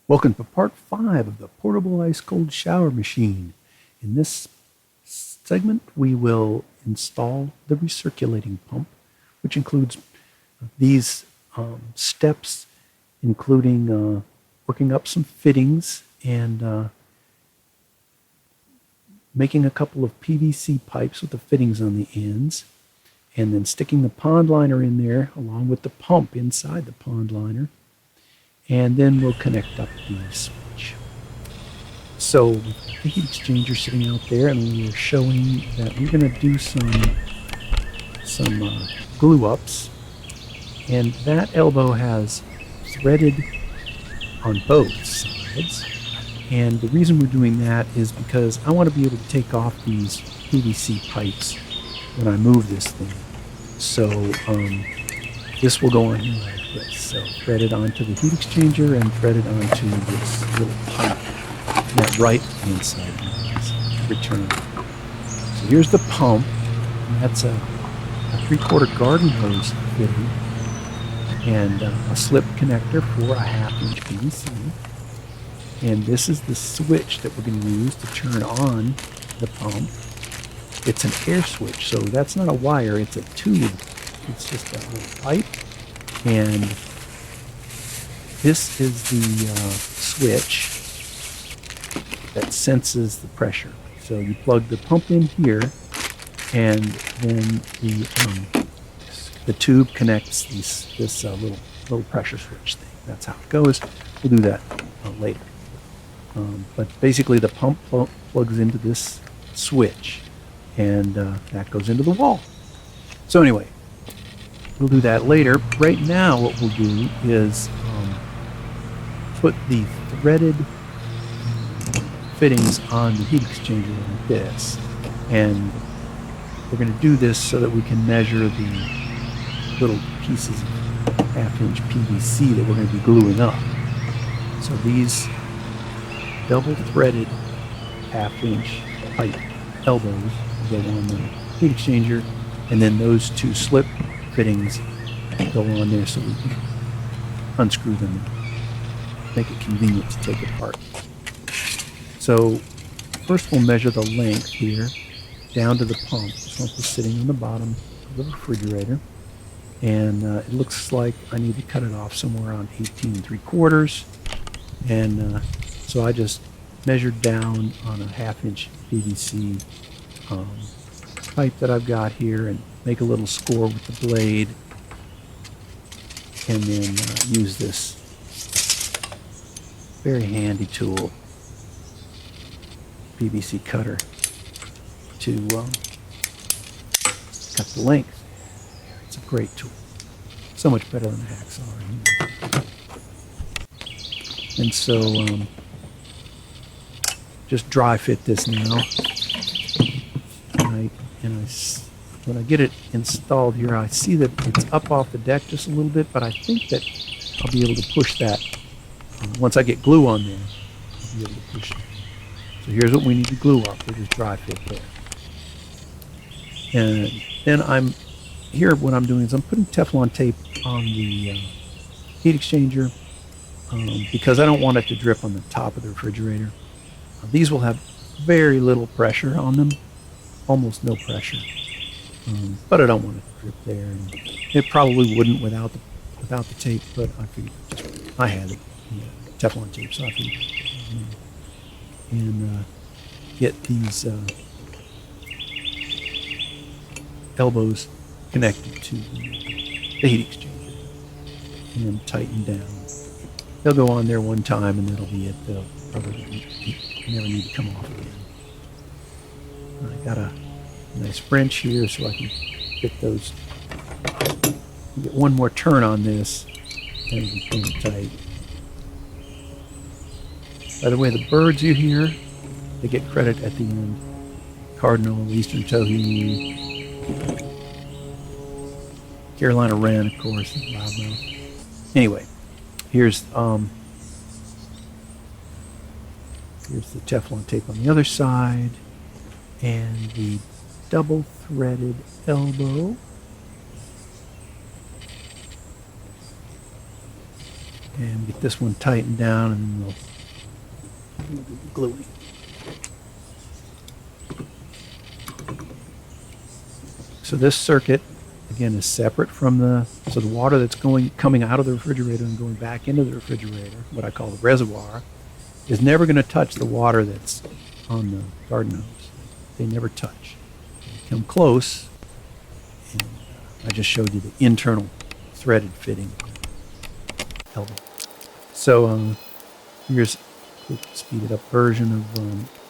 Welcome to part 5 of the portable ice cold shower machine. In this segment, we will install the recirculating pump, which includes these steps, including working up some fittings and making a couple of PVC pipes with the fittings on the ends, and then sticking the pond liner in there along with the pump inside the pond liner. And then we'll connect up the switch. So the heat exchanger sitting out there, and we are showing that we're going to do some glue ups, and that elbow has threaded on both sides. And the reason we're doing that is because I want to be able to take off these PVC pipes when I move this thing. So this will go on here like this. So threaded onto the heat exchanger and threaded onto this little pipe on that right hand side return. So here's the pump, and that's a 3/4 garden hose fitting and a slip connector for a 1/2 inch PVC. And this is the switch that we're going to use to turn on the pump. It's an air switch, so that's not a wire, it's a tube. It's just a little pipe. And this is the switch that senses the pressure. So you plug the pump in here, and then the tube connects this little pressure switch thing. That's how it goes. We'll do that later. But basically, the pump plugs into this switch, and that goes into the wall. So anyway, we'll do that later. Right now, what we'll do is put the threaded fittings on the heat exchanger like this. And we're going to do this so that we can measure the little pieces of 1/2 inch PVC that we're going to be gluing up. So these double threaded 1/2 inch pipe elbows go on the heat exchanger, and then those two slip fittings go on there so we can unscrew them and make it convenient to take apart. So first we'll measure the length here down to the pump. The pump is sitting on the bottom of the refrigerator, and it looks like I need to cut it off somewhere around 18 3/4. And so I just measured down on a 1/2 inch PVC pipe that I've got here, and make a little score with the blade, and then use this very handy tool, PVC cutter, to cut the length. It's a great tool. So much better than a hacksaw. And so just dry fit this now. When I get it installed here, I see that it's up off the deck just a little bit, but I think that I'll be able to push that. Once I get glue on there, I'll be able to push it. So here's what we need to glue up. We'll just dry fit there. And then what I'm doing is I'm putting Teflon tape on the heat exchanger because I don't want it to drip on the top of the refrigerator. These will have very little pressure on them, almost no pressure. But I don't want it to drip there, and it probably wouldn't without the tape. But I figured I had it, Teflon tape, so I figured and get these elbows connected to the heat exchanger and tighten down. They'll go on there one time, and that'll be it. They'll probably never need to come off again. I got a nice wrench here so I can get those. Get one more turn on this, and it'll be pretty tight. By the way, the birds you hear, they get credit at the end. Cardinal, Eastern Towhee, Carolina Wren, of course, loudmouth. Anyway, here's the Teflon tape on the other side, and the double threaded elbow. And get this one tightened down, and then we'll do the gluing. So this circuit, again, is separate from so the water that's coming out of the refrigerator and going back into the refrigerator, what I call the reservoir, is never going to touch the water that's on the garden hose. They never touch. They come close, and I just showed you the internal threaded fitting elbow. So here's a quick speeded up version of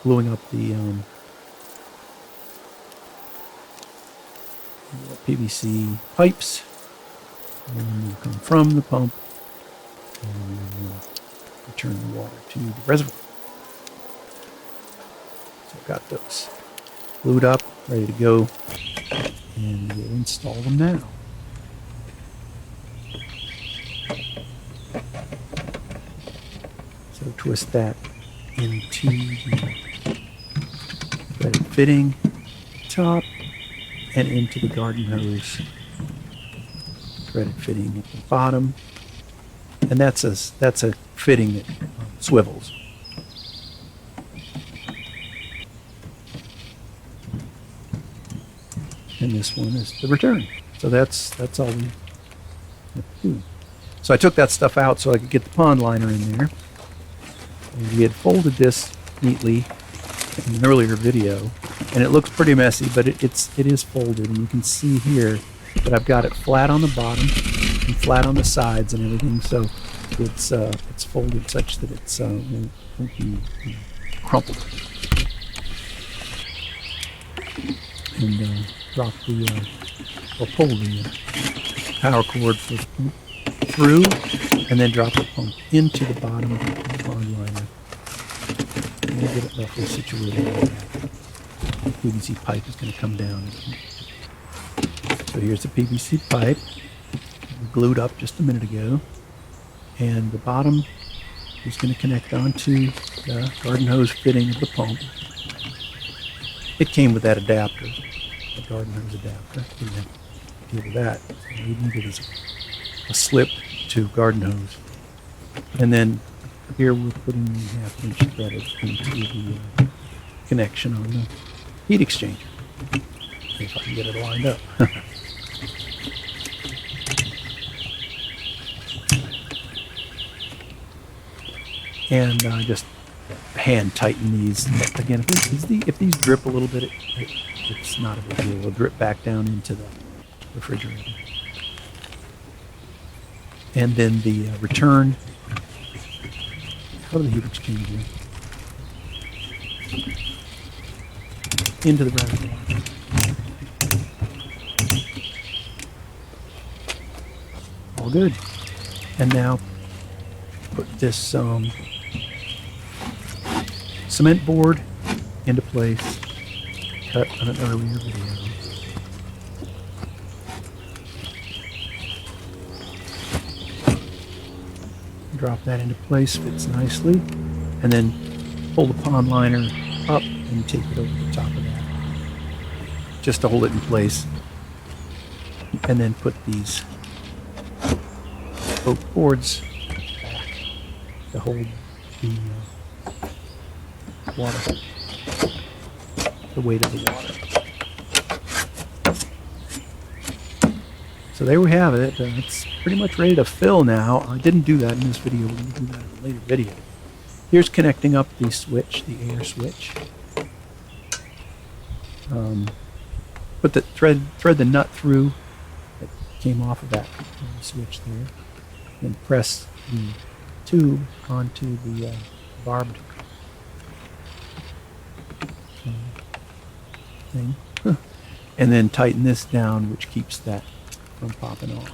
gluing up the PVC pipes, and will come from the pump and will return the water to the reservoir. So I've got those glued up, ready to go, and we'll install them now. So twist that into the threaded fitting top and into the garden hose threaded fitting at the bottom, and that's a fitting that swivels. And this one is the return. So that's all we have to do. So I took that stuff out so I could get the pond liner in there. And we had folded this neatly in an earlier video, and it looks pretty messy, but it is folded, and you can see here that I've got it flat on the bottom and flat on the sides and everything, so it's folded such that it won't be crumpled. And drop or pull the power cord for the pump through, and then drop the pump into the bottom of the pond liner. And we'll get it roughly situated like that. The PVC pipe is going to come down. So here's the PVC pipe, glued up just a minute ago, and the bottom is going to connect onto the garden hose fitting of the pump. It came with that adapter, the garden hose adapter. Didn't have to deal with that. So we needed a slip to garden hose. And then here we're putting the 1/2 inch threaded into the connection on the heat exchanger. See if I can get it lined up. And just hand tighten these. Again, if these drip a little bit, it's not a big deal. It'll drip back down into the refrigerator. And then the return out of the heat exchanger into the reservoir. All good. And now put this cement board into place, cut on an earlier video. Drop that into place, fits nicely, and then pull the pond liner up and tape it over the top of that, just to hold it in place. And then put these oak boards back to hold the water, the weight of the water. So there we have it. It's pretty much ready to fill now. I didn't do that in this video. We're going to do that in a later video. Here's connecting up the switch, the air switch. Put the thread the nut through that came off of that switch there. Then press the tube onto the barbed thing. And then tighten this down, which keeps that from popping off.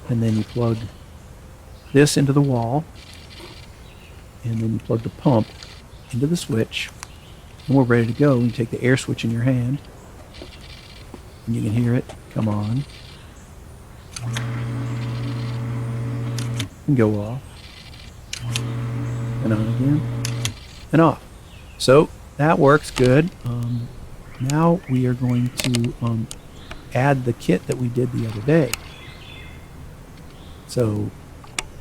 And then you plug this into the wall, and then you plug the pump into the switch, and we're ready to go. You take the air switch in your hand, and you can hear it come on and go off, and on again, and off. So that works good. Now we are going to add the kit that we did the other day. So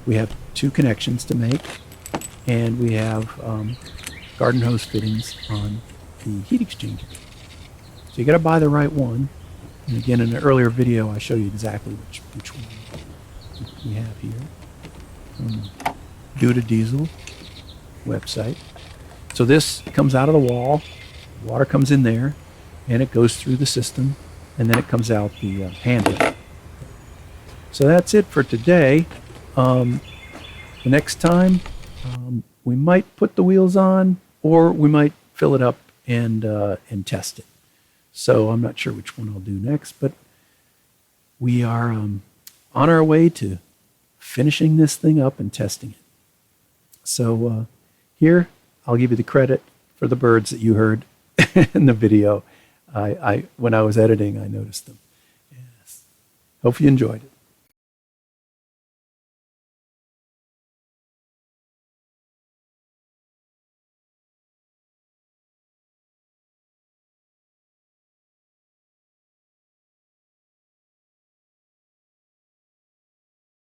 we have 2 connections to make, and we have garden hose fittings on the heat exchanger. So you got to buy the right one. And again, in an earlier video, I show you exactly which one we have here. Due to Diesel website. So this comes out of the wall, water comes in there, and it goes through the system, and then it comes out the handle. So that's it for today. The next time, we might put the wheels on, or we might fill it up and test it. So I'm not sure which one I'll do next, but we are on our way to finishing this thing up and testing it. So here, I'll give you the credit for the birds that you heard in the video. When I was editing, I noticed them. Yes. Hope you enjoyed it.